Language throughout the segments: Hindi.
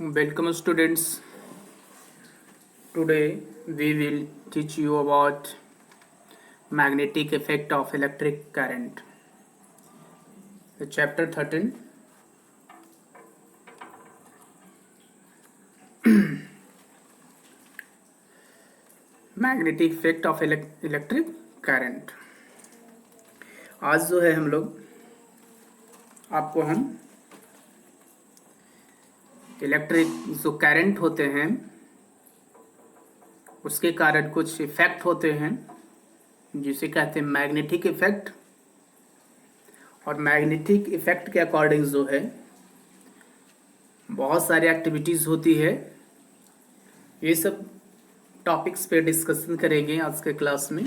Welcome students. Today we will teach you about magnetic effect of electric current. The chapter 13. Magnetic effect of electric current. आज जो है हम इलेक्ट्रिक जो करंट होते हैं उसके कारण कुछ इफेक्ट होते हैं जिसे कहते हैं मैग्नेटिक इफेक्ट। और मैग्नेटिक इफेक्ट के अकॉर्डिंग जो है बहुत सारी एक्टिविटीज़ होती है। ये सब टॉपिक्स पे डिस्कशन करेंगे आज के क्लास में।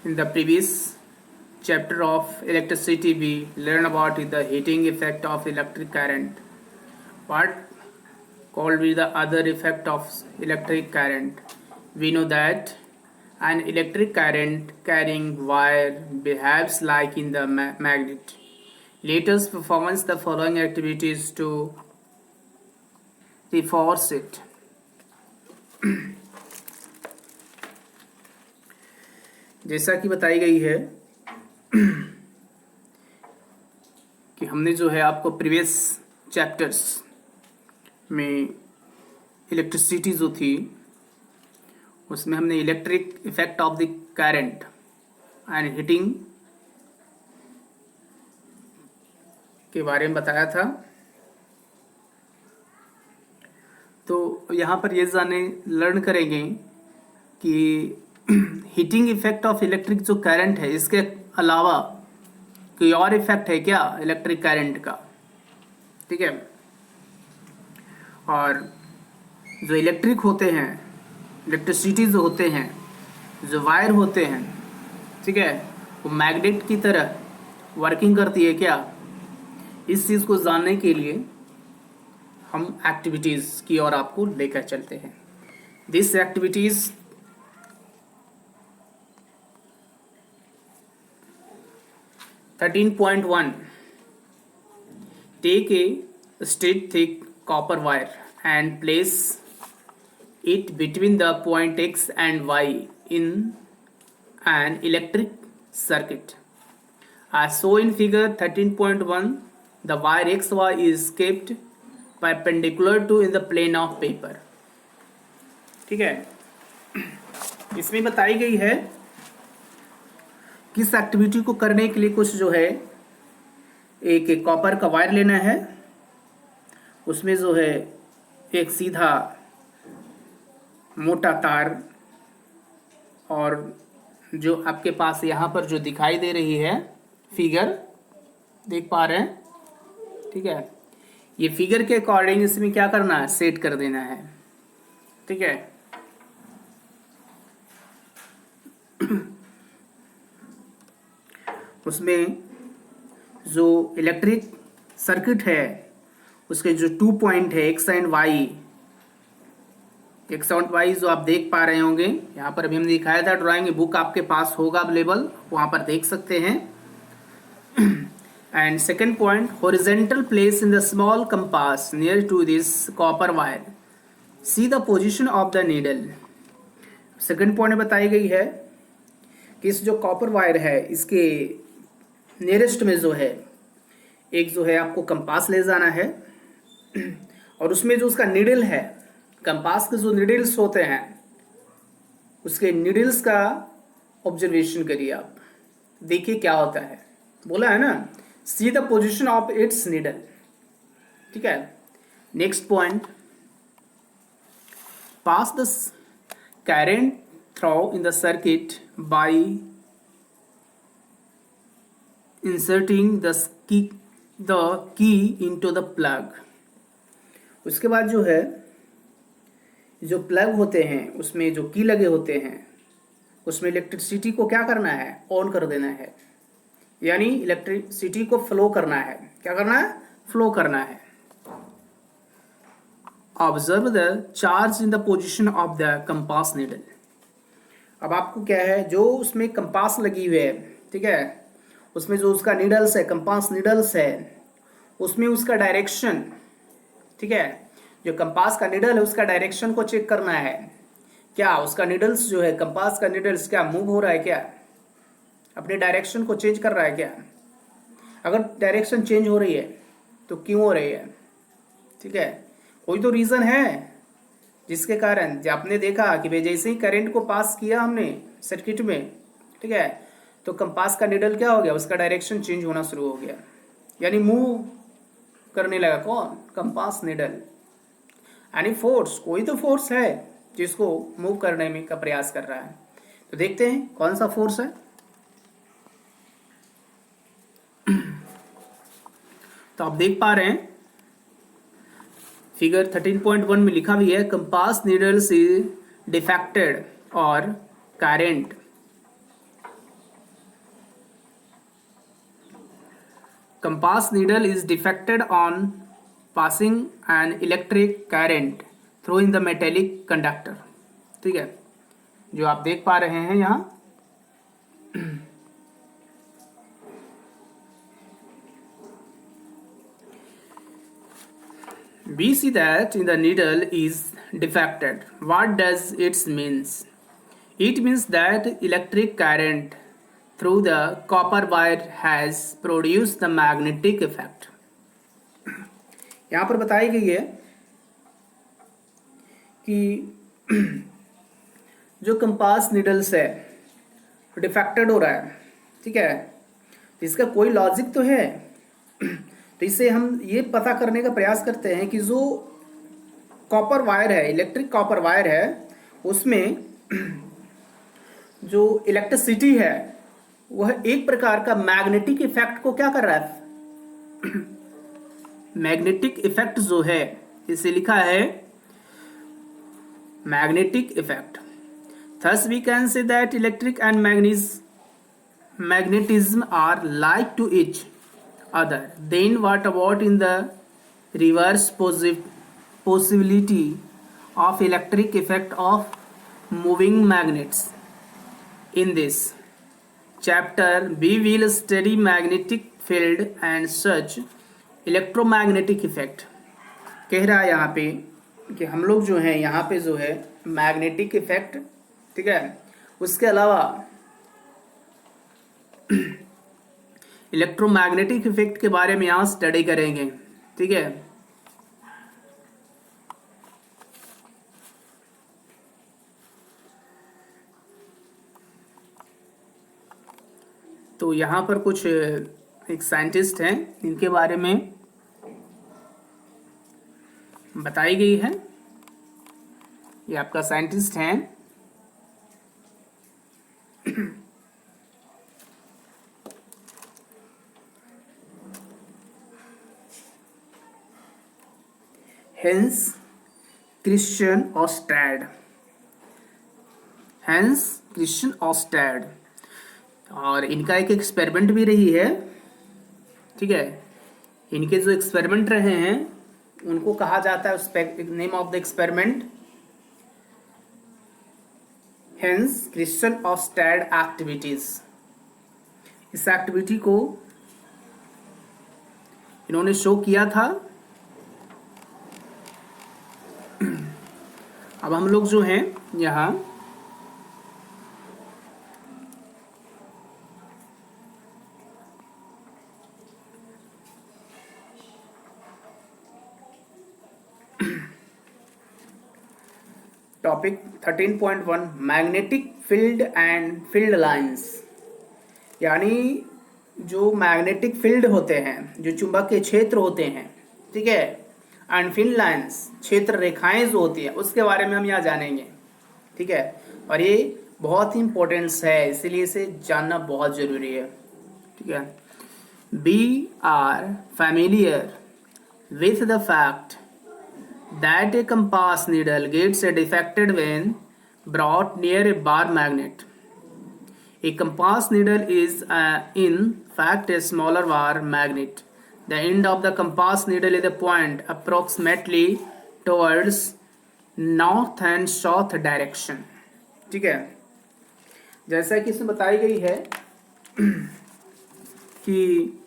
In the previous chapter of electricity, we learned about the heating effect of electric current. What called be the other effect of electric current? We know that an electric current carrying wire behaves like in the magnet. Let us perform the following activities to reinforce it. जैसा कि बताई गई है कि हमने जो है आपको प्रीवियस चैप्टर्स में इलेक्ट्रिसिटी जो थी उसमें हमने electric effect of the current and heating के बारे में बताया था। तो यहाँ पर ये लर्न करेंगे कि हीटिंग इफेक्ट ऑफ इलेक्ट्रिक जो करंट है इसके अलावा कोई और इफेक्ट है क्या इलेक्ट्रिक करंट का, ठीक है। और जो इलेक्ट्रिक होते हैं, इलेक्ट्रिसिटी जो होते हैं, जो वायर होते हैं, ठीक है, वो मैग्नेट की तरह वर्किंग करती है क्या। इस चीज़ को जानने के लिए हम एक्टिविटीज़ की ओर आपको लेकर चलते हैं। This activities (13.1) Take a straight thick copper wire and place it between the point X and Y in an electric circuit. As shown in figure 13.1, the wire XY is kept perpendicular to in the plane of paper. ठीक है, इसमें बताई गई है किस एक्टिविटी को करने के लिए कुछ जो है एक कॉपर का वायर लेना है, उसमें जो है एक सीधा मोटा तार और जो आपके पास यहाँ पर जो दिखाई दे रही है फिगर देख पा रहे हैं, ठीक है। ये फिगर के अकॉर्डिंग इसमें क्या करना है, सेट कर देना है, ठीक है। उसमें जो इलेक्ट्रिक सर्किट है उसके जो 2 पॉइंट है एक्स एंड वाई जो आप देख पा रहे होंगे यहाँ पर अभी हमने दिखाया था। ड्राइंग बुक आपके पास होगा अवेलेबल, वहाँ पर देख सकते हैं। And second point, horizontal place in the small compass near to this copper wire, see the position of the needle. Second point बताई गई है कि इस जो कॉपर वायर है इसके नियरेस्ट में जो है एक जो है आपको कंपास ले जाना है और उसमें जो उसका नीडल है, कंपास के जो नीडल्स होते हैं उसके नीडल्स का ऑब्जर्वेशन करिए आप, देखिए क्या होता है। बोला है ना, see the position of its needle, ठीक है। Next point, pass the current through in the circuit by inserting the key into the plug. उसके बाद जो है जो प्लग होते हैं उसमें जो की लगे होते हैं उसमें इलेक्ट्रिसिटी को क्या करना है, ऑन कर देना है, यानी इलेक्ट्रिसिटी को फ्लो करना है। क्या करना है, फ्लो करना है। Observe the charge in the position of the compass needle. अब आपको क्या है, जो उसमें कंपास लगी हुई है, ठीक है, उसमें जो उसका नीडल्स है, कंपास नीडल्स है, उसमें उसका डायरेक्शन, ठीक है, जो कंपास का नीडल है उसका डायरेक्शन को चेक करना है। क्या उसका नीडल्स जो है, कंपास का नीडल्स क्या मूव हो रहा है, क्या अपने डायरेक्शन को चेंज कर रहा है क्या? अगर डायरेक्शन चेंज हो रही है तो क्यों हो रही है? ठीक है, कोई तो रीज़न है जिसके कारण, जो आपने देखा कि भाई जैसे ही करंट को पास किया हमने सर्किट में, ठीक है, तो कंपास का निडल क्या हो गया, उसका डायरेक्शन चेंज होना शुरू हो गया, यानी मूव करने लगा। कौन? Compass needle. यानी फोर्स, कोई तो फोर्स है जिसको मूव करने में का प्रयास कर रहा है। तो देखते हैं कौन सा फोर्स है। तो आप देख पा रहे हैं फिगर 13.1 में लिखा भी है, कंपास नीडल्स इज डिफेक्टेड और current compass needle is defected on passing an electric current through in the metallic conductor। ठीक है, जो आप देख पा रहे हैं यहाँ, we see that in the needle is defected. What does it means? It means that electric current through the copper wire has produced the magnetic effect। यहाँ पर बताई गई है कि जो कंपास निडल्स है डिफेक्टेड हो रहा है, ठीक है, तो इसका कोई लॉजिक तो है। तो इससे हम ये पता करने का प्रयास करते हैं कि जो कॉपर वायर है, इलेक्ट्रिक कॉपर वायर है, उसमें जो इलेक्ट्रिसिटी है वह एक प्रकार का मैग्नेटिक इफेक्ट को क्या कर रहा है? मैग्नेटिक इफेक्ट जो है, इसे लिखा है magnetic effect. Thus we can say that electric and magnetism are like to each other. Then what about in the reverse possibility of electric effect of moving magnets? In this chapter we will study magnetic field and such electromagnetic effect। कह रहा है यहाँ पे कि हम लोग जो है यहाँ पे जो है मैग्नेटिक इफेक्ट, ठीक है, उसके अलावा इलेक्ट्रोमैग्नेटिक इफेक्ट के बारे में यहाँ स्टडी करेंगे। ठीक है, तो यहाँ पर कुछ एक साइंटिस्ट हैं, इनके बारे में बताई गई है। ये आपका साइंटिस्ट हैं हेंस क्रिश्चियन ऑस्टैड। हेंस क्रिश्चियन ऑस्टैड, और इनका एक एक्सपेरिमेंट भी रही है। ठीक है, इनके जो एक्सपेरिमेंट रहे हैं उनको कहा जाता है, name of the experiment Hans Christian Oersted activities. इस एक्टिविटी को इन्होंने शो किया था। अब हम लोग जो हैं यहाँ topic 13.1 magnetic field and field lines, यानी जो मैग्नेटिक फील्ड होते हैं, जो चुंबकीय क्षेत्र होते हैं, ठीक है, एंड फील्ड लाइंस क्षेत्र रेखाएं जो होती है, उसके बारे में हम यहाँ जानेंगे। ठीक है, और ये बहुत ही इंपॉर्टेंस है, इसीलिए इसे जानना बहुत जरूरी है। ठीक है, we are familiar with the fact that a compass needle gets defected when brought near a bar magnet. A compass needle is in fact a smaller bar magnet. The end of the compass needle is a point approximately towards north and south direction. ठीक है, जैसा कि इसमें बताई गई है कि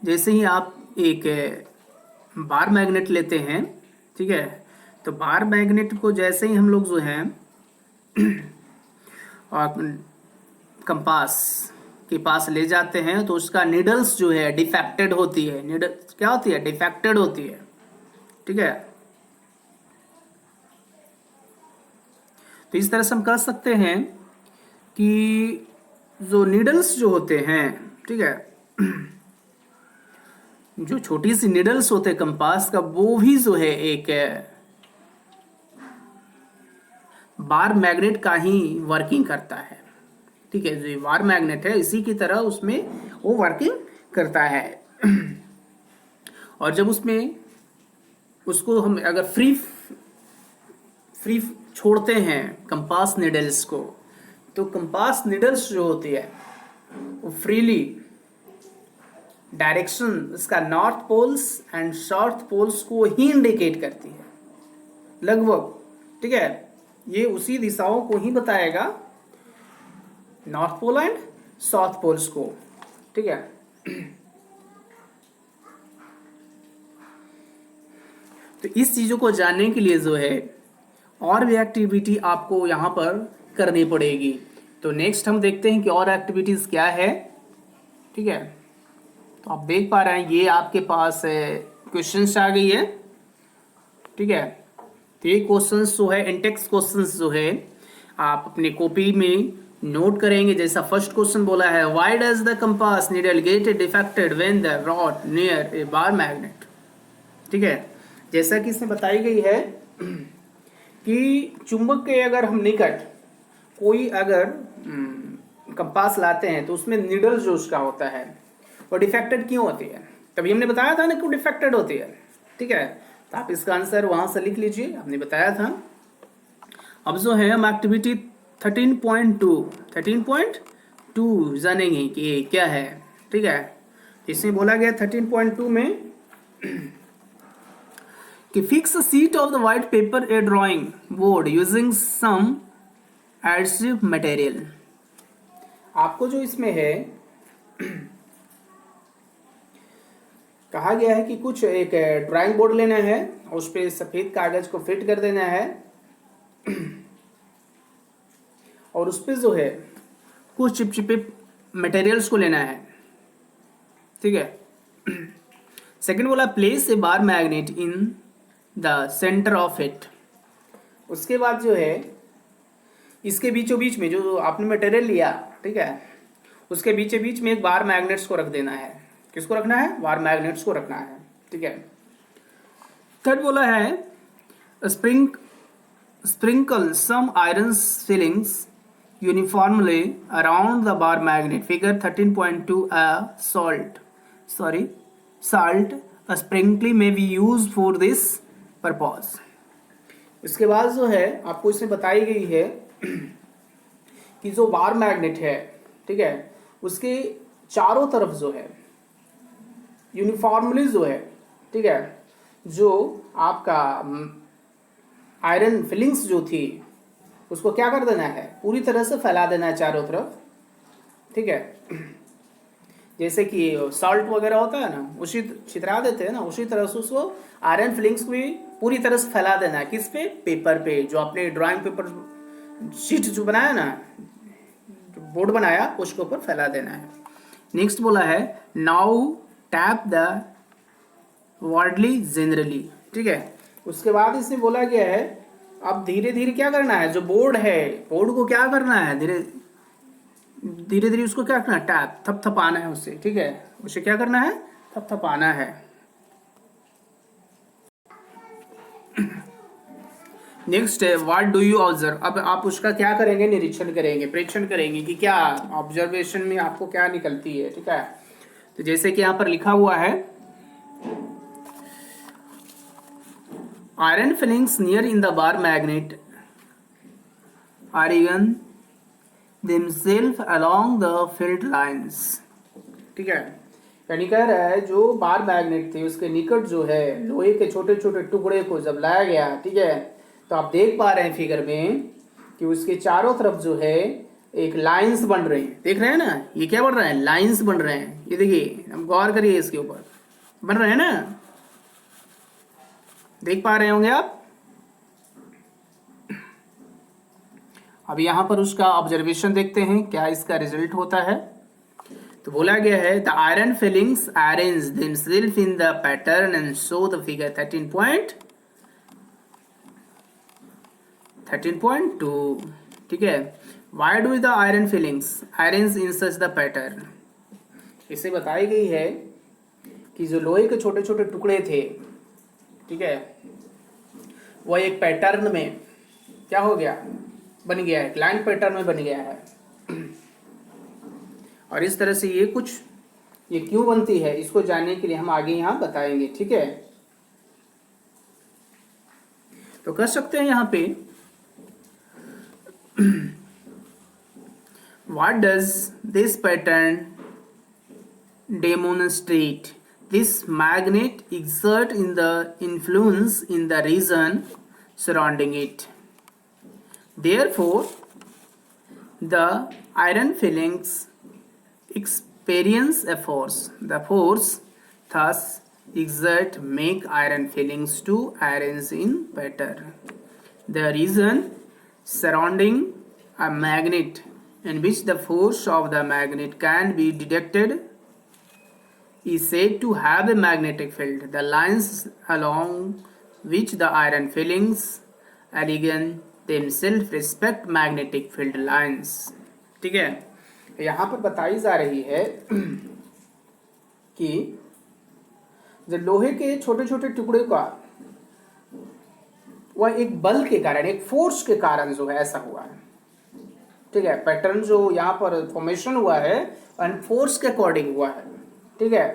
जैसे ही आप एक बार मैग्नेट लेते हैं, ठीक है, तो बार मैग्नेट को जैसे ही हम लोग जो है और कंपास के पास ले जाते हैं, तो उसका निडल्स जो है डिफेक्टेड होती है। निडल क्या होती है? डिफेक्टेड होती है, ठीक है। तो इस तरह से हम कह सकते हैं कि जो निडल्स जो होते हैं, ठीक है, जो छोटी सी निडल्स होते हैं कंपास का, वो भी जो है एक बार मैग्नेट का ही वर्किंग करता है, ठीक है। जो बार मैग्नेट है इसी की तरह उसमें वो वर्किंग करता है। और जब उसमें उसको हम अगर फ्री फ्री छोड़ते हैं कंपास निडल्स को, तो कंपास निडल्स जो होती है वो फ्रीली डायरेक्शन इसका north poles and south poles को ही इंडिकेट करती है लगभग, ठीक है। ये उसी दिशाओं को ही बताएगा, north pole and south poles को, ठीक है। तो इस चीजों को जानने के लिए जो है और भी एक्टिविटी आपको यहाँ पर करनी पड़ेगी। तो नेक्स्ट हम देखते हैं कि और एक्टिविटीज क्या है, ठीक है। तो आप देख पा रहे हैं ये आपके पास क्वेश्चंस आ गई है, ठीक है। तो ये क्वेश्चंस जो है इंटेक्स क्वेश्चंस जो है आप अपने कॉपी में नोट करेंगे। जैसा फर्स्ट क्वेश्चन बोला है, why does the compass needle get defected when the rod near a bar magnet, ठीक है। जैसा कि इसमें बताई गई है कि चुंबक के अगर हम निकट कोई अगर कंपास लाते हैं तो उसमें निडल जो उसका होता है वो डिफेक्टेड क्यों होती है? तभी हमने बताया था ना क्यों डिफेक्टेड होती है, ठीक है। तो आप इसका आंसर वहां से लिख लीजिए, हमने बताया था। अब जो है हम एक्टिविटी 13.2 जानेंगे कि ये क्या है, ठीक है। इसमें बोला गया 13.2 में कि fix a sheet of the white paper a drawing board using some adhesive material. आपको जो इसमें है कहा गया है कि कुछ एक ड्राइंग बोर्ड लेना है और उस पर सफेद कागज को फिट कर देना है और उस पर जो है कुछ चिपचिपे मटेरियल्स को लेना है, ठीक है। सेकंड बोला place a bar magnet in the centre of it. उसके बाद जो है इसके बीचों बीच में जो आपने मटेरियल लिया, ठीक है, उसके बीचों बीच में एक बार मैग्नेट्स को रख देना है। किसको रखना है? बार मैग्नेट्स को रखना है, ठीक है। थर्ड बोला है sprinkle some iron filings uniformly around the bar magnet. Figure 13.2 salt a sprinkling may be used for this purpose। इसके बाद जो है आपको इसमें बताई गई है कि जो बार मैग्नेट है, ठीक है, उसके चारों तरफ जो है यूनिफॉर्मली जो है, ठीक है, जो आपका आयरन फिलिंग्स जो थी उसको क्या कर देना है? पूरी तरह से फैला देना है चारों तरफ, ठीक है। जैसे कि सॉल्ट वगैरह होता है ना, उसी छितरा देते हैं ना, उसी तरह से उसको आयरन फिलिंग्स को भी पूरी तरह से फैला देना है। किस पे? पेपर पे, जो आपने ड्राइंग पेपर शीट जो बनाया ना, बोर्ड बनाया, उसके ऊपर फैला देना है। नेक्स्ट बोला है नाउ टैप द वार्डली जनरली, ठीक है। उसके बाद इसमें बोला गया है अब धीरे धीरे क्या करना है, जो बोर्ड है, बोर्ड को क्या करना है, धीरे धीरे उसको क्या करना है? टैप, थपथपाना है उसे, ठीक है। उसे क्या करना है? थपथपाना है। नेक्स्ट है व्हाट डू यू ऑब्जर्व। अब आप उसका क्या करेंगे? निरीक्षण करेंगे, परीक्षण करेंगे कि क्या ऑब्जर्वेशन में आपको क्या निकलती है, ठीक है। तो जैसे कि यहां पर लिखा हुआ है iron filings near in the bar magnet are even themselves along the field lines, ठीक है। यानी कह रहा है जो बार मैग्नेट थे उसके निकट जो है लोहे के छोटे छोटे टुकड़े को जब लाया गया, ठीक है, तो आप देख पा रहे हैं फिगर में कि उसके चारों तरफ जो है एक लाइंस बन रहे हैं, देख रहे हैं ना, ये क्या बन रहा है, लाइंस बन रहे हैं। ये देखिए, हम गौर करिए इसके ऊपर, बन रहे हैं ना, देख पा रहे होंगे आप। अब यहां पर उसका ऑब्जर्वेशन देखते हैं, क्या इसका रिजल्ट होता है। तो बोला गया है the iron filings arrange themselves in the pattern and show the figure 13.2। ठीक है, why do the iron filings arrange in such the pattern. इसे बताई गई है कि जो लोहे के छोटे छोटे टुकड़े थे, ठीक है, वह एक पैटर्न में क्या हो गया, बन गया है, लाइन पैटर्न में बन गया है। और इस तरह से ये क्यों बनती है, इसको जानने के लिए हम आगे यहाँ बताएंगे। ठीक है, तो कर सकते हैं यहाँ पे, what does this pattern demonstrate? This magnet exert in the influence in the region surrounding it. Therefore, the iron filings experience a force. The force thus exert make iron filings to arrange in pattern. The region surrounding a magnet in which the force of the magnet can be detected is said to have a magnetic field. The lines along which the iron filings elegant themselves respect magnetic field lines. ठीक है, यहाँ पर बताई जा रही है कि जो लोहे के छोटे छोटे टुकड़े का वह एक बल के कारण, एक फोर्स के कारण जो है ऐसा हुआ है। ठीक है, पैटर्न जो यहाँ पर फॉर्मेशन हुआ है एंड फोर्स के अकॉर्डिंग हुआ है। ठीक है,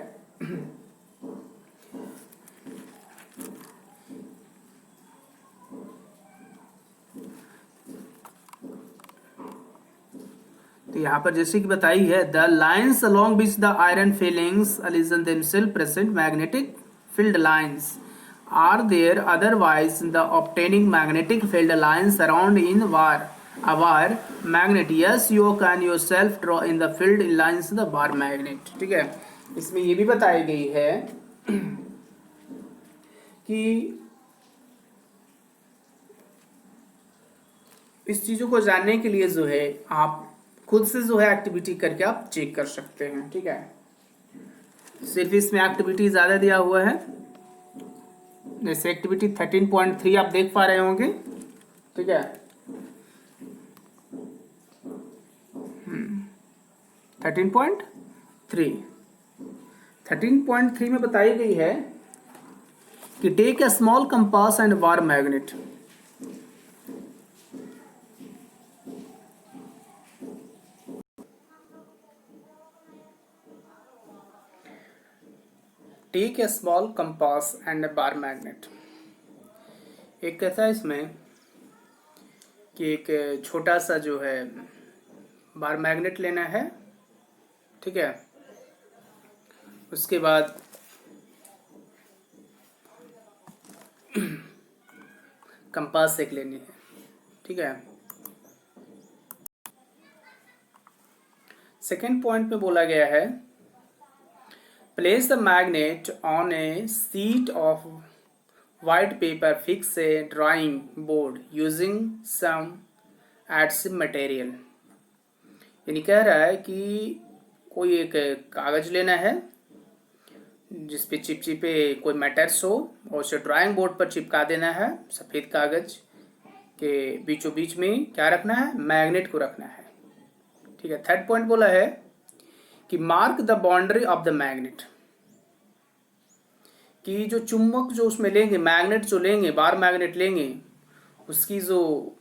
तो यहाँ पर जैसे कि बताई है, the lines along which the iron filings align themselves present magnetic field lines are there, otherwise the obtaining magnetic field lines around in a wire magnet. Yes, you can yourself draw in the field lines the bar magnet. ठीक है, इसमें ये भी बताई गई है कि इस चीजों को जानने के लिए जो है आप खुद से जो है एक्टिविटी करके आप चेक कर सकते हैं। ठीक है, सिर्फ इसमें एक्टिविटी ज्यादा दिया हुआ है, जैसे एक्टिविटी 13.3 आप देख पा रहे होंगे। ठीक है, 13.3 में बताई गई है कि take a small compass and bar magnet. Take a small compass and a bar magnet. एक कहता है इसमें कि एक छोटा सा जो है बार मैग्नेट लेना है। ठीक है, उसके बाद कंपास एक लेनी है। ठीक है, सेकेंड पॉइंट में बोला गया है place the magnet on a sheet of white paper, fix a drawing board using some adhesive material। यानी कह रहा है कि कोई एक कागज लेना है जिसपे चिपचिपे कोई मैटर्स हो और उसे ड्राइंग बोर्ड पर चिपका देना है। सफ़ेद कागज के बीचों बीच में क्या रखना है, मैग्नेट को रखना है। ठीक है, थर्ड पॉइंट बोला है कि mark the boundary of the magnet, कि जो चुंबक जो उसमें लेंगे, मैग्नेट जो लेंगे, बार मैग्नेट लेंगे, उसकी जो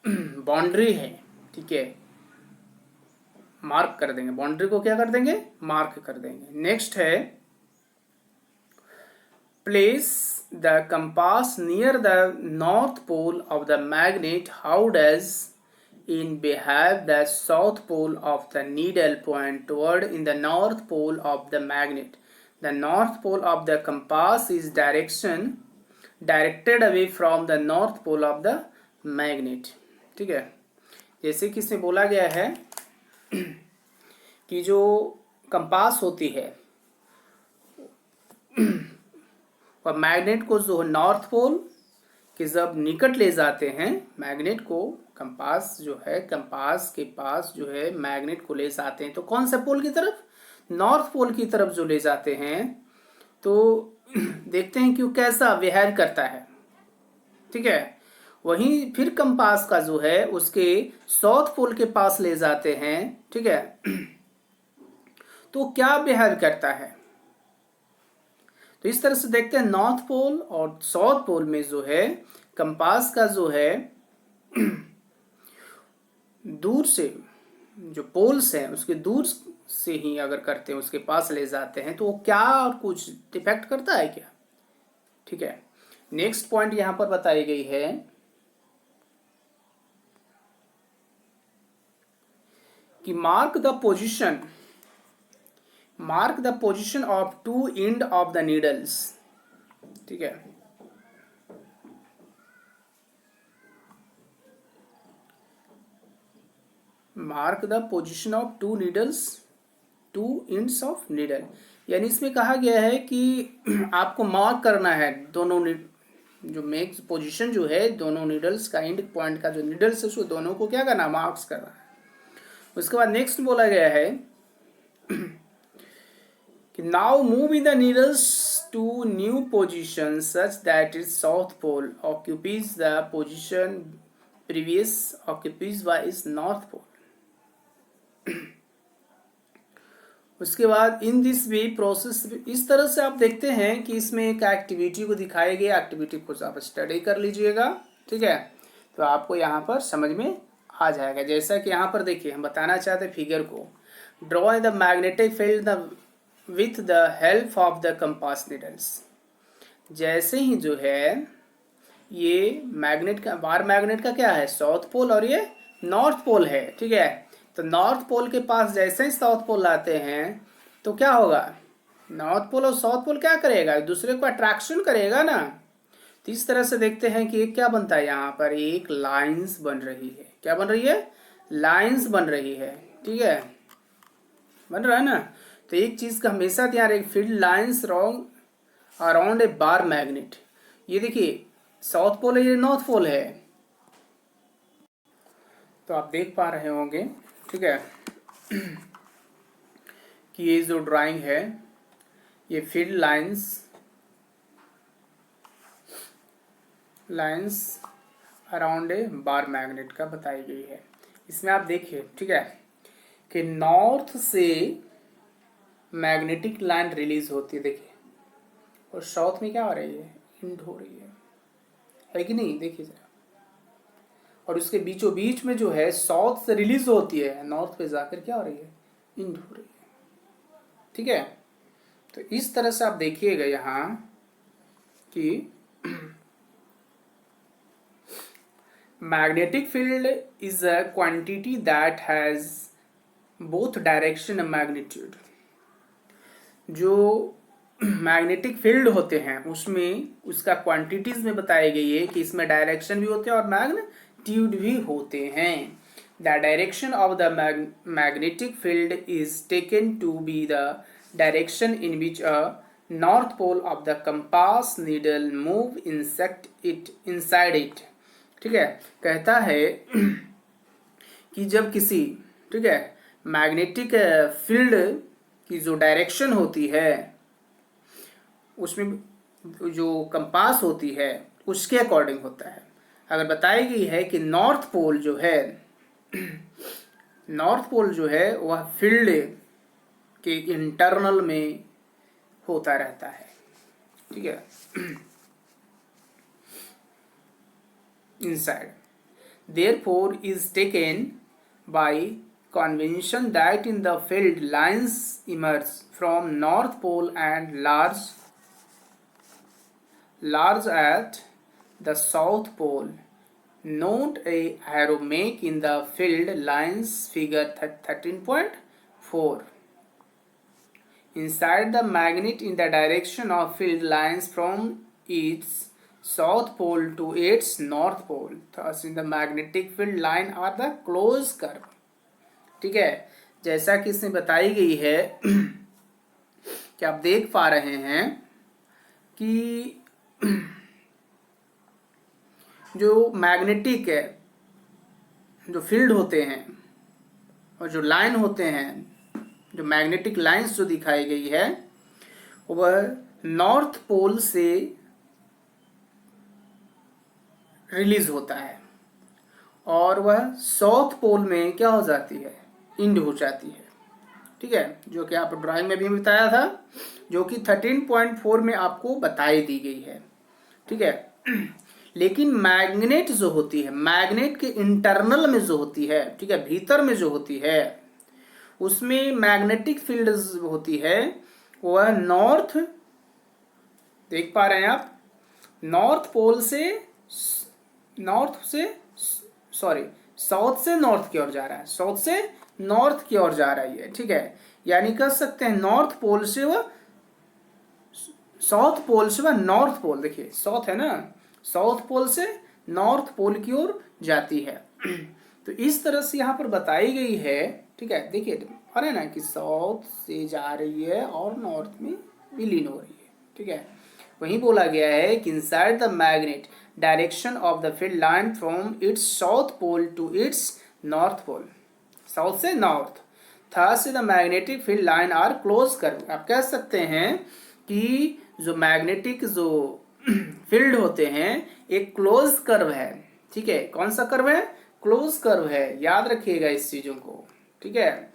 बाउंड्री है, ठीक है, मार्क कर देंगे। बाउंड्री को क्या कर देंगे, मार्क कर देंगे। नेक्स्ट है place the compass near the north pole of the magnet. How does in behave the south pole of the needle point toward in the north pole of the magnet. The north pole of the compass is directed away from the north pole of the magnet. ठीक है, जैसे कि इसमें बोला गया है कि जो कंपास होती है और मैग्नेट को जो नॉर्थ पोल के जब निकट ले जाते हैं, मैग्नेट को कंपास जो है, कंपास के पास जो है मैग्नेट को ले जाते हैं, तो कौन से पोल की तरफ? नॉर्थ पोल की तरफ जो ले जाते हैं, तो देखते हैं कि वो कैसा व्यवहार करता है। ठीक है, वहीं फिर कंपास का जो है उसके साउथ पोल के पास ले जाते हैं। ठीक है, तो क्या व्यवहार करता है? तो इस तरह से देखते हैं नॉर्थ पोल और साउथ पोल में जो है कंपास का जो है दूर से जो पोल्स हैं उसके दूर से ही अगर करते हैं, उसके पास ले जाते हैं, तो वो क्या और कुछ डिफेक्ट करता है क्या? ठीक है, नेक्स्ट पॉइंट यहां पर बताई गई है कि mark the position of two end of the needles. ठीक है, mark the position of two needles, two ends of needle, यानी इसमें कहा गया है कि आपको मार्क करना है दोनों जो मेक पोजीशन जो है दोनों नीडल्स का, एंड पॉइंट का जो नीडल्स है उसको दोनों को क्या करना, मार्क्स करना है। उसके बाद नेक्स्ट बोला गया है कि now move in the needles to new position such that is south pole occupies the position previous occupies by is north pole. उसके बाद इन दिस वे प्रोसेस, इस तरह से आप देखते हैं कि इसमें एक एक्टिविटी को दिखाई गई, एक्टिविटी को आप स्टडी कर लीजिएगा। ठीक है, तो आपको यहाँ पर समझ में आ जाएगा। जैसा कि यहाँ पर देखिए हम बताना चाहते हैं फिगर को, draw the magnetic field with the help of the compass needles. जैसे ही जो है ये मैग्नेट का, बार मैग्नेट का क्या है, साउथ पोल और ये नॉर्थ पोल है। ठीक है, तो नॉर्थ पोल के पास जैसे ही साउथ पोल लाते हैं तो क्या होगा, नॉर्थ पोल और साउथ पोल क्या करेगा, एक दूसरे को अट्रैक्शन करेगा ना। तो इस तरह से देखते हैं कि एक क्या बनता है, यहाँ पर एक लाइंस बन रही है। क्या बन रही है, लाइंस बन रही है। ठीक है, बन रहा है ना। तो एक चीज का हमेशा ध्यान रखें, field lines around a bar magnet. ये देखिए साउथ पोल है, ये नॉर्थ पोल है, तो आप देख पा रहे होंगे। ठीक है, कि ये जो ड्राइंग है ये field lines around a bar magnet का बताई गई है। इसमें आप देखिए, ठीक है, कि नॉर्थ से मैग्नेटिक लाइन रिलीज होती है, देखिए, और साउथ में क्या हो रही है, इंड हो रही है कि नहीं, देखिए जरा। और उसके बीचों बीच में जो है साउथ से रिलीज होती है, नॉर्थ पे जाकर क्या हो रही है, इंड हो रही है। ठीक है, तो इस तरह से आप देखिएगा यहां कि magnetic field is a quantity that has both direction and magnitude. जो मैग्नेटिक फील्ड होते हैं उसमें उसका क्वांटिटीज में बताई गई है कि इसमें डायरेक्शन भी होते हैं और मैग्नीट्यूड भी होते हैं। The direction of the magnetic field is taken to be the direction in which a north pole of the compass needle move inside it. ठीक है, कहता है कि जब किसी, ठीक है, मैग्नेटिक फील्ड की जो डायरेक्शन होती है उसमें जो कंपास होती है उसके अकॉर्डिंग होता है। अगर बताई गई है कि नॉर्थ पोल जो है नॉर्थ पोल जो है वह फील्ड के इंटरनल में होता रहता है। ठीक है, inside, therefore is taken by convention that in the field lines emerge from north pole and large at the south pole. Note a arrow make in the field lines figure 13.4 inside the magnet in the direction of field lines from its south pole to its north pole, thus in the magnetic field line are the closed curve। ठीक है, जैसा कि इसमें बताई गई है कि आप देख पा रहे हैं कि जो मैग्नेटिक है, जो फील्ड होते हैं और जो लाइन होते हैं, जो मैग्नेटिक लाइंस जो दिखाई गई है वह नॉर्थ पोल से रिलीज होता है और वह साउथ पोल में क्या हो जाती है, इंड हो जाती है। ठीक है, जो कि आप ड्राइंग में भी बताया था, जो कि 13.4 में आपको बताई दी गई है। ठीक है, लेकिन मैग्नेट जो होती है, मैग्नेट के इंटरनल में जो होती है, ठीक है, भीतर में जो होती है, उसमें मैग्नेटिक फील्ड होती है वह नॉर्थ, देख पा रहे हैं आप, नॉर्थ पोल से साउथ से नॉर्थ की ओर जा रहा है, साउथ से नॉर्थ की ओर जा रही है। ठीक है, यानी कह सकते हैं नॉर्थ पोल से वह साउथ पोल से वह नॉर्थ पोल, देखिए साउथ है ना, साउथ पोल से नॉर्थ पोल की ओर जाती है। तो इस तरह से यहाँ पर बताई गई है। ठीक है, देखिए आ रहा है ना कि साउथ से जा रही है और नॉर्थ में विलीन हो रही है। ठीक है, वहीं बोला गया है कि inside the magnet direction of the field line from its south pole to its north pole, south से north, thus the magnetic field line are close curve. आप कह सकते हैं कि जो मैग्नेटिक जो फील्ड होते हैं एक क्लोज कर्व है। ठीक है, कौन सा कर्व है, क्लोज कर्व है, याद रखिएगा इस चीजों को। ठीक है,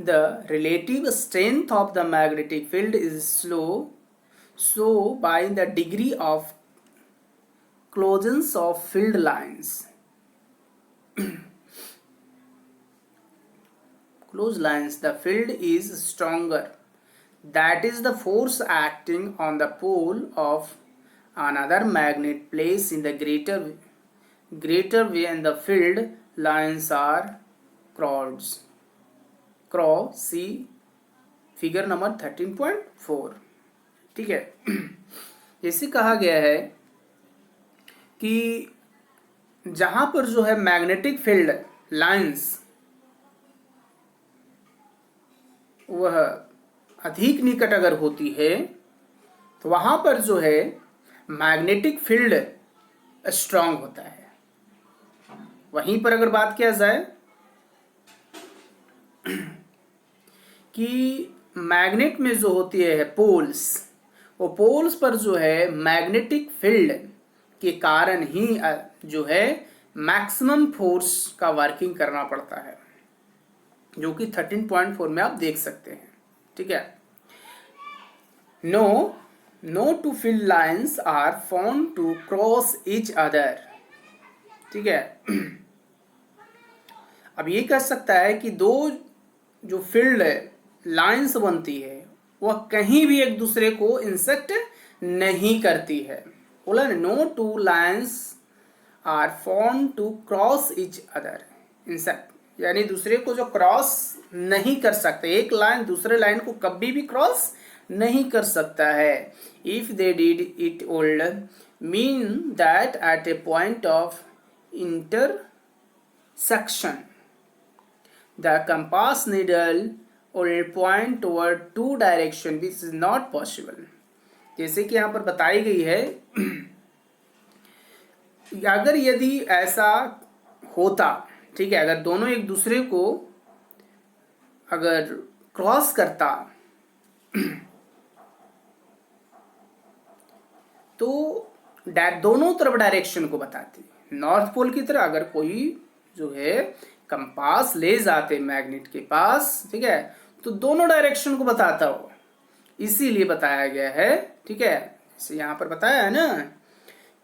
the relative strength of the magnetic field is so by the degree of closeness of field lines, close lines, the field is stronger, that is the force acting on the pole of another magnet placed in the greater way, and the field lines are cross see figure number 13.4। ठीक है, जैसे कहा गया है कि जहां पर जो है मैग्नेटिक फील्ड लाइंस वह अधिक निकट अगर होती है तो वहां पर जो है मैग्नेटिक फील्ड स्ट्रांग होता है। वहीं पर अगर बात किया जाए कि मैग्नेट में जो होती है पोल्स, वो पोल्स पर जो है मैग्नेटिक फील्ड के कारण ही जो है मैक्सिमम फोर्स का वर्किंग करना पड़ता है, जो कि 13.4 में आप देख सकते हैं। ठीक है, no two field lines are found to cross each other. ठीक है, अब ये कह सकता है कि दो जो फील्ड लाइंस बनती है वह कहीं भी एक दूसरे को इंसेक्ट नहीं करती है। बोला ना, no two lines are form to cross each other intersect, यानी दूसरे को जो क्रॉस नहीं कर सकते, एक लाइन दूसरे लाइन को कभी भी क्रॉस नहीं कर सकता है। If they did it would mean that at A point of intersection the compass needle will point toward two direction which is not possible। जैसे कि यहाँ पर बताई गई है, अगर यदि ऐसा होता, ठीक है, अगर दोनों एक दूसरे को अगर क्रॉस करता तो दोनों तरफ डायरेक्शन को बताती। नॉर्थ पोल की तरह अगर कोई जो है कंपास ले जाते मैग्नेट के पास, ठीक है, तो दोनों डायरेक्शन को बताता हो, इसीलिए बताया गया है। ठीक है, जैसे यहाँ पर बताया है ना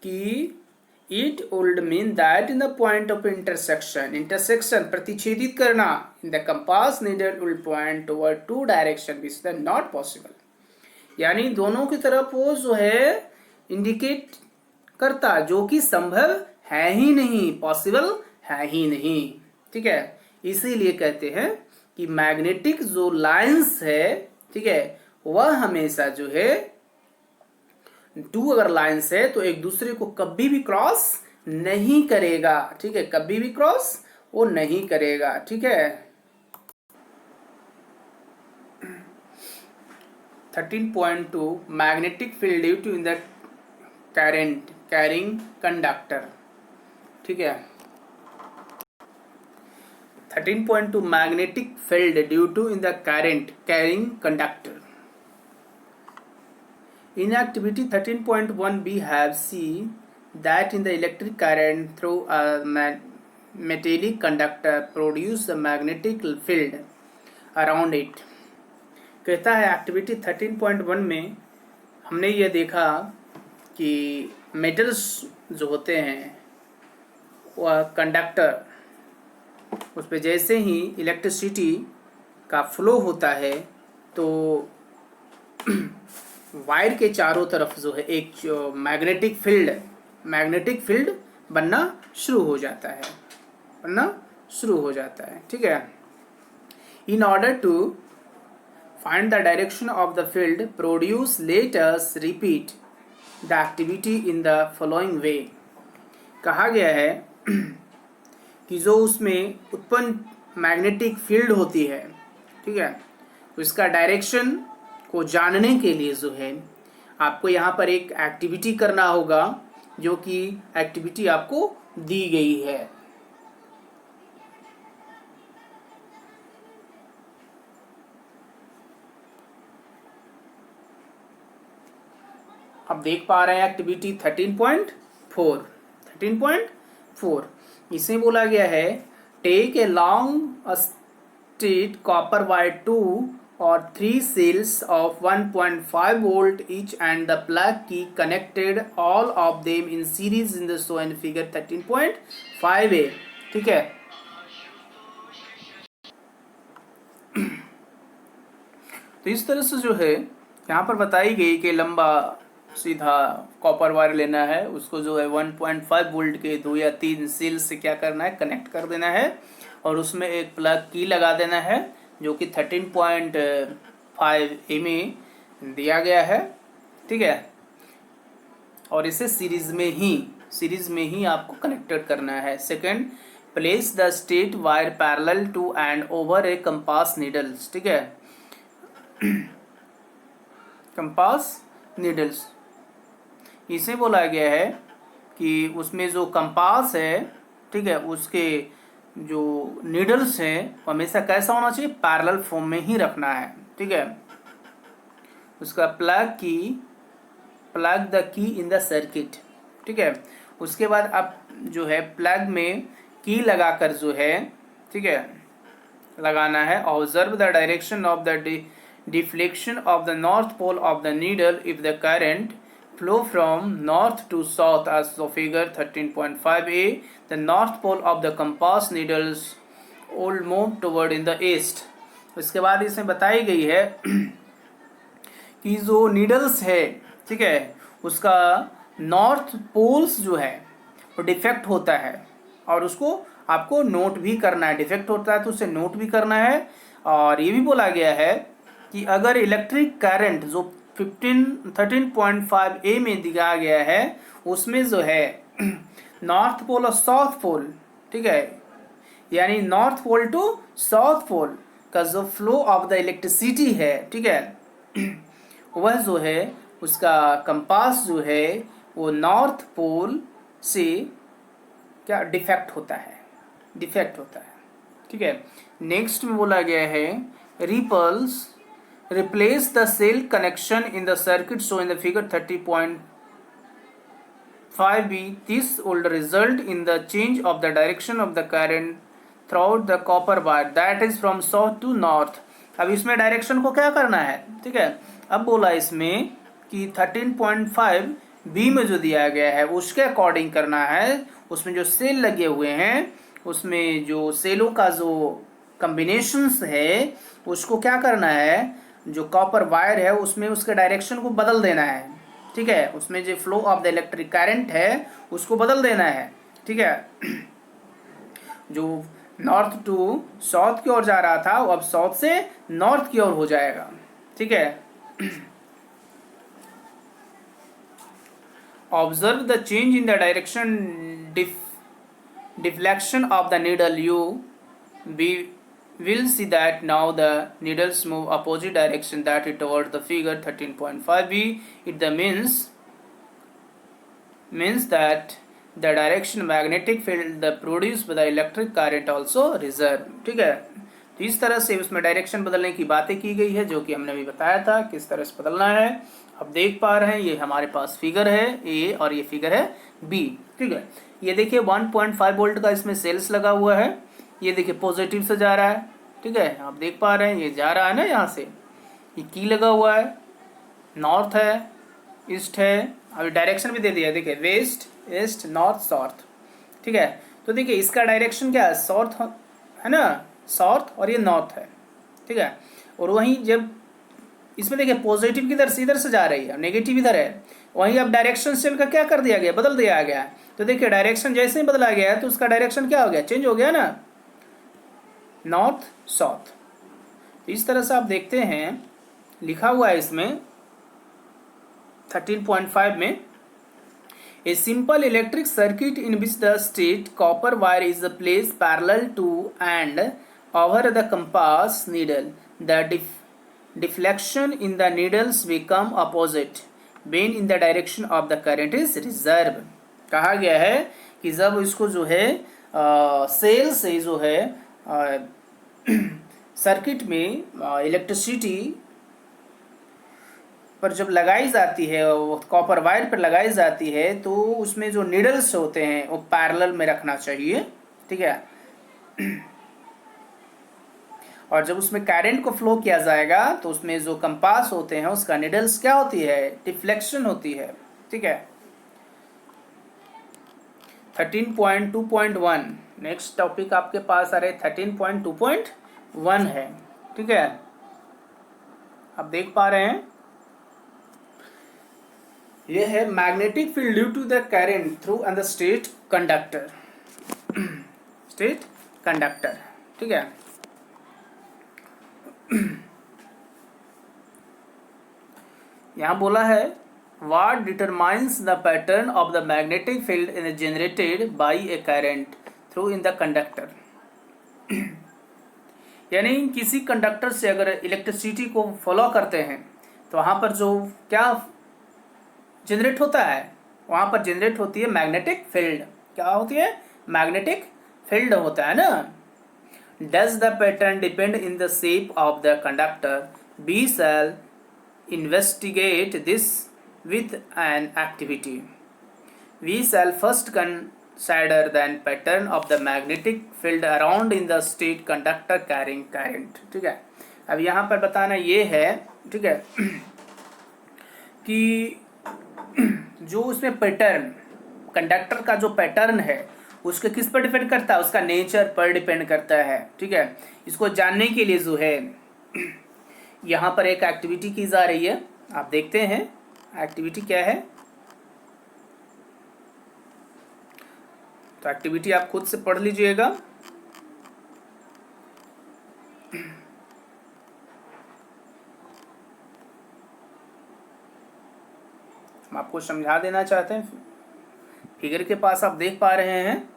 कि it would mean that in the point of intersection प्रतिच्छेदित करना, in the compass needle will point toward to direction which is not possible, यानी दोनों की तरफ वो जो है इंडिकेट करता, जो कि संभव है ही नहीं, पॉसिबल है ही नहीं। ठीक है, इसीलिए कहते हैं कि मैग्नेटिक जो लाइंस है, ठीक है, वह हमेशा जो है टू अगर लाइंस है तो एक दूसरे को कभी भी क्रॉस नहीं करेगा, ठीक है, कभी भी क्रॉस वो नहीं करेगा, ठीक है। 13.2 magnetic field due to in the current carrying conductor, ठीक है। 13.2 magnetic field due to in the current carrying conductor. In activity 13.1 we have seen that in the electric current through a metallic conductor produce a magnetic field around it। कहता है एक्टिविटी 13.1 में हमने ये देखा कि मेटल्स जो होते हैं वह कंडक्टर, उस पर जैसे ही इलेक्ट्रिसिटी का फ्लो होता है तो वायर के चारों तरफ जो है एक मैग्नेटिक फील्ड बनना शुरू हो जाता है, ठीक है। In order to find the direction of the field produce, let us repeat the activity in the following way. कहा गया है कि जो उसमें उत्पन्न मैग्नेटिक फील्ड होती है, ठीक है, उसका डायरेक्शन को जानने के लिए जो है आपको यहाँ पर एक एक्टिविटी करना होगा, जो कि एक्टिविटी आपको दी गई है। आप देख पा रहे हैं एक्टिविटी 13.4 इसमें बोला गया है take a long straight copper wire 2 or 3 cells of 1.5 volt each and the plug key connected all of them in series in the shown figure 13.5a, ठीक है। तो इस तरह से जो है यहाँ पर बताई गई कि लंबा सीधा कॉपर वायर लेना है, उसको जो है 1.5 वोल्ट के 2 या 3 सेल से क्या करना है, कनेक्ट कर देना है और उसमें एक प्लग की लगा देना है जो कि 13.5 में दिया गया है, ठीक है। और इसे सीरीज में ही आपको कनेक्टेड करना है। Second, place the straight wire parallel to and over a compass needles, ठीक है। कंपास नीडल्स इसे बोला गया है कि उसमें जो कंपास है, ठीक है, उसके जो नीडल्स हैं हमेशा कैसा होना चाहिए, पैरेलल फॉर्म में ही रखना है, ठीक है। उसका plug the key in the circuit, ठीक है। उसके बाद आप जो है प्लग में की लगाकर जो है, ठीक है, लगाना है। Observe the direction of the deflection of the north pole of the needle if the current flow from north to south as of figure 13.5a. The north pole of the compass needles will move toward in the east. इसके बाद इसमें बताई गई है कि जो नीडल्स है, ठीक है, उसका नॉर्थ पोल्स जो है वो डिफेक्ट होता है और उसको आपको नोट भी करना है। डिफेक्ट होता है तो उसे नोट भी करना है। और ये भी बोला गया है कि अगर इलेक्ट्रिक करंट जो 13.5a में दिखाया गया है उसमें जो है नॉर्थ पोल और साउथ पोल, ठीक है, यानी north pole to south pole का जो फ्लो ऑफ द इलेक्ट्रिसिटी है, ठीक है, वह जो है उसका कंपास जो है वो नॉर्थ पोल से क्या डिफेक्ट होता है, ठीक है। नेक्स्ट में बोला गया है replace the cell connection in the circuit shown in the figure 30.5b. This will result in the change of the direction of the current throughout the copper wire, that is from south to north. अब इसमें डायरेक्शन को क्या करना है, ठीक है। अब बोला इसमें कि 13.5b में जो दिया गया है उसके अकॉर्डिंग करना है। उसमें जो सेल लगे हुए हैं उसमें जो सेलों का जो कॉम्बिनेशंस है उसको क्या करना है, जो कॉपर वायर है उसमें उसके डायरेक्शन को बदल देना है, ठीक है। उसमें जो flow of the electric current है उसको बदल देना है, ठीक है। जो नॉर्थ टू साउथ की ओर जा रहा था, वो अब साउथ से नॉर्थ की ओर हो जाएगा। ठीक है। Observe the change in the direction deflection of the needle, you we will see that now the needles move opposite direction, that is toward the figure 13.5b. It the means that the direction magnetic field the produced by the electric current also reserve। ठीक है। तो इस तरह से उसमें डायरेक्शन बदलने की बातें की गई है, जो कि हमने भी बताया था किस तरह से बदलना है। अब देख पा रहे हैं, ये हमारे पास फिगर है ए और ये फिगर है बी। ठीक है। ये देखिए 1.5 वोल्ट का इसमें सेल्स लगा हुआ है, ये देखिए पॉजिटिव से जा रहा है। ठीक है, आप देख पा रहे हैं ये जा रहा है ना, यहाँ से ये की लगा हुआ है, नॉर्थ है, ईस्ट है, अभी डायरेक्शन भी दे दिया, देखिए वेस्ट ईस्ट नॉर्थ साउथ। ठीक है। तो देखिए इसका डायरेक्शन क्या है, साउथ है ना, साउथ, और ये नॉर्थ है। ठीक है। और वहीं जब इसमें देखिए पॉजिटिव किधर से, इधर से जा रही है, नेगेटिव इधर है, वहीं अब डायरेक्शन सेल का क्या कर दिया गया, बदल दिया गया। तो देखिए डायरेक्शन जैसे ही बदला गया है तो उसका डायरेक्शन क्या हो गया, चेंज हो गया ना, नॉर्थ साउथ। तो इस तरह से आप देखते हैं लिखा हुआ है इसमें 13.5 में, a simple electric circuit in which the straight copper wire is placed parallel to and over the compass needle, the deflection in the needles become opposite when in the direction of the current is reserve। कहा गया है कि जब इसको जो है सेल से जो है सर्किट में इलेक्ट्रिसिटी पर जब लगाई जाती है, कॉपर वायर पर लगाई जाती है, तो उसमें जो नीडल्स होते हैं वो पैरेलल में रखना चाहिए। ठीक है। और जब उसमें करंट को फ्लो किया जाएगा तो उसमें जो कंपास होते हैं उसका नीडल्स क्या होती है, डिफ्लेक्शन होती है। ठीक है। 13.2.1 नेक्स्ट टॉपिक आपके पास आ रहे 13.2.1 है। ठीक है। आप देख पा रहे हैं ये है magnetic field due to the current through and the straight conductor, straight conductor. ठीक है। यहां बोला है what determines the pattern of the magnetic field generated by a current through in the conductor। यानी किसी कंडक्टर से अगर इलेक्ट्रिसिटी को फॉलो करते हैं तो वहां पर जो क्या जनरेट होता है, वहां पर जनरेट होती है मैग्नेटिक फील्ड। क्या होती है, मैग्नेटिक फील्ड होता है ना। Does the pattern depend in the shape of the conductor? We shall investigate this with an activity। We shall first consider the pattern of the magnetic field around in the state conductor carrying current। ठीक है। अब यहाँ पर बताना ये है, ठीक है, कि जो उसमें पैटर्न, कंडक्टर का जो पैटर्न है उसके किस पर डिपेंड करता है, उसका नेचर पर डिपेंड करता है। ठीक है। इसको जानने के लिए जो है यहाँ पर एक एक्टिविटी की जा रही है, आप देखते हैं एक्टिविटी क्या है। तो एक्टिविटी आप खुद से पढ़ लीजिएगा। हम आपको समझा देना चाहते हैं। फिगर के पास आप देख पा रहे हैं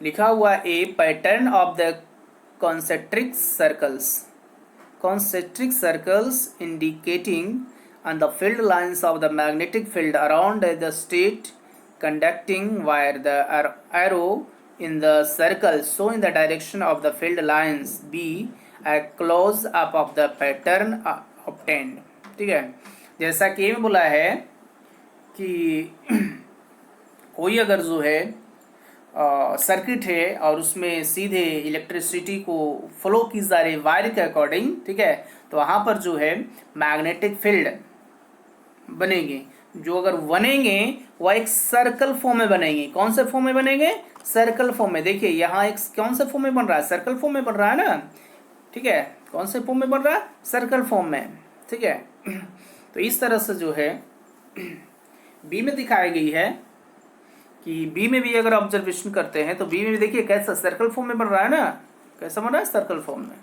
लिखा हुआ a pattern of the concentric circles indicating on the field lines of the magnetic field around the state conducting wire, the arrow in the circle show in the direction of the field lines। B a close up of the pattern obtained। ठीक है। जैसा कि में बोला है कि कोई अगर जो है सर्किट है और उसमें सीधे इलेक्ट्रिसिटी को फ्लो की जा रही वायर के अकॉर्डिंग, ठीक है, तो वहाँ पर जो है मैग्नेटिक फील्ड बनेंगे। जो अगर बनेंगे वह एक सर्कल फॉर्म में बनेंगे। कौन से फॉर्म में बनेंगे, सर्कल फॉर्म में। देखिए यहाँ एक कौन से फॉर्म में बन रहा है, सर्कल फॉर्म में बन रहा है ना। ठीक है। कौन से फॉर्म में बन रहा है, सर्कल फॉर्म में। ठीक है। तो इस तरह से जो है बी में दिखाई गई है कि बी में भी अगर ऑब्जर्वेशन करते हैं तो बी में भी देखिए कैसा सर्कल फॉर्म में बन रहा है ना, कैसा बन रहा है सर्कल फॉर्म में।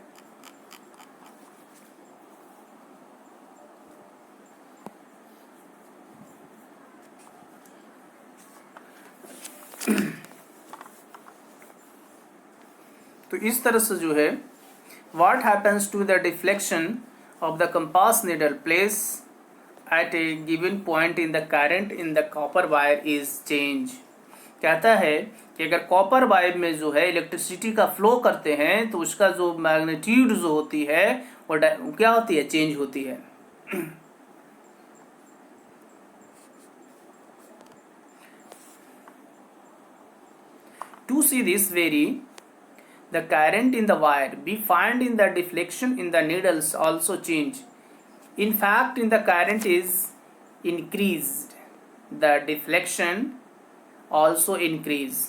तो इस तरह से जो है what happens to the deflection of the compass needle placed at a given point in the current in the copper wire is change। कहता है कि अगर कॉपर वायर में जो है इलेक्ट्रिसिटी का फ्लो करते हैं तो उसका जो मैग्नीट्यूड जो होती है वो क्या होती है, चेंज होती है। To see this vary the current in the wire, we find in the deflection in the needles also change। In fact, in the current is increased, the deflection also increase।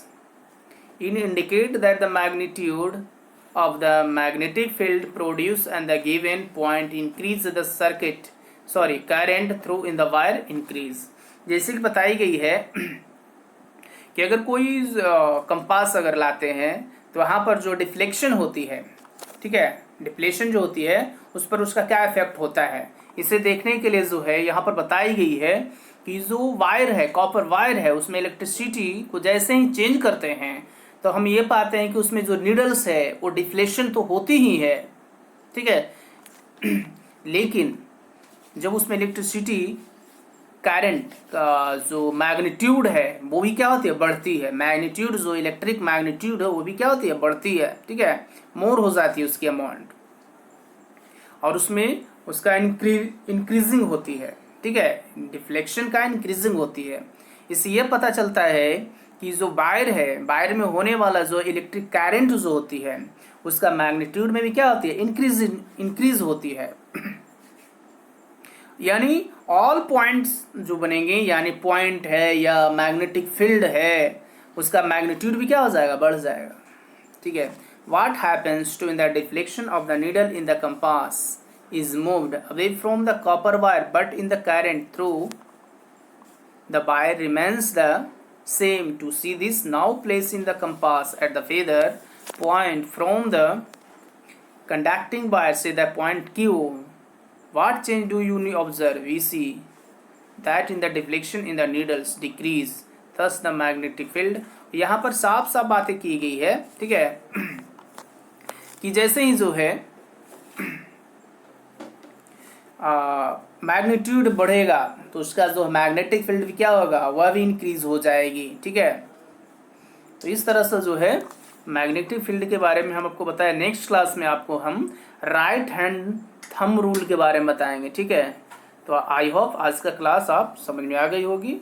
It indicate that the magnitude of the magnetic field produced and the given point increase the current through in the wire increase। जैसे कि बताई गई है कि अगर कोई कंपास अगर लाते हैं तो वहाँ पर जो डिफ्लेक्शन होती है, ठीक है, डिफ्लेक्शन जो होती है उस पर उसका क्या इफेक्ट होता है, इसे देखने के लिए जो है यहाँ पर बताई गई है कि जो वायर है, कॉपर वायर है, उसमें इलेक्ट्रिसिटी को जैसे ही चेंज करते हैं तो हम ये पाते हैं कि उसमें जो नीडल्स है वो डिफ्लेक्शन तो होती ही है, ठीक है, लेकिन जब उसमें इलेक्ट्रिसिटी करंट का जो मैग्नीट्यूड है वो भी क्या होती है, बढ़ती है। मैग्नीट्यूड जो इलेक्ट्रिक मैग्नीट्यूड है वो भी क्या होती है, बढ़ती है, ठीक है, मोर हो जाती है उसकी अमाउंट, और उसमें उसका इंक्रीजिंग होती है, ठीक है, डिफ्लेक्शन का इंक्रीजिंग होती है। इससे ये पता चलता है कि जो वायर है, वायर में होने वाला जो इलेक्ट्रिक करंट जो होती है उसका मैग्नीट्यूड में भी क्या होती है, इंक्रीज होती है। यानी ऑल पॉइंट्स जो बनेंगे, यानी पॉइंट है या मैग्नेटिक फील्ड है, उसका मैग्नीट्यूड भी क्या हो जाएगा, बढ़ जाएगा, ठीक है। What happens to in the deflection of the needle in the compass is moved away from the copper wire, but in the current through the wire remains the same। To see this, now placing the compass at the feather point from the conducting wire, say the point Q, what change do you observe? We see that in the deflection in the needles decrease, thus the magnetic field। यहाँ पर साफ साफ बातें की गई है, ठीक है, कि जैसे ही जो है मैग्नीट्यूड बढ़ेगा तो उसका जो मैग्नेटिक फील्ड भी क्या होगा, वह भी इंक्रीज हो जाएगी, ठीक है। तो इस तरह से जो है मैग्नेटिक फील्ड के बारे में हम आपको बताया। नेक्स्ट क्लास में आपको हम राइट हैंड थंब रूल के बारे में बताएंगे, ठीक है। तो आई होप आज का क्लास आप समझ में आ गई होगी।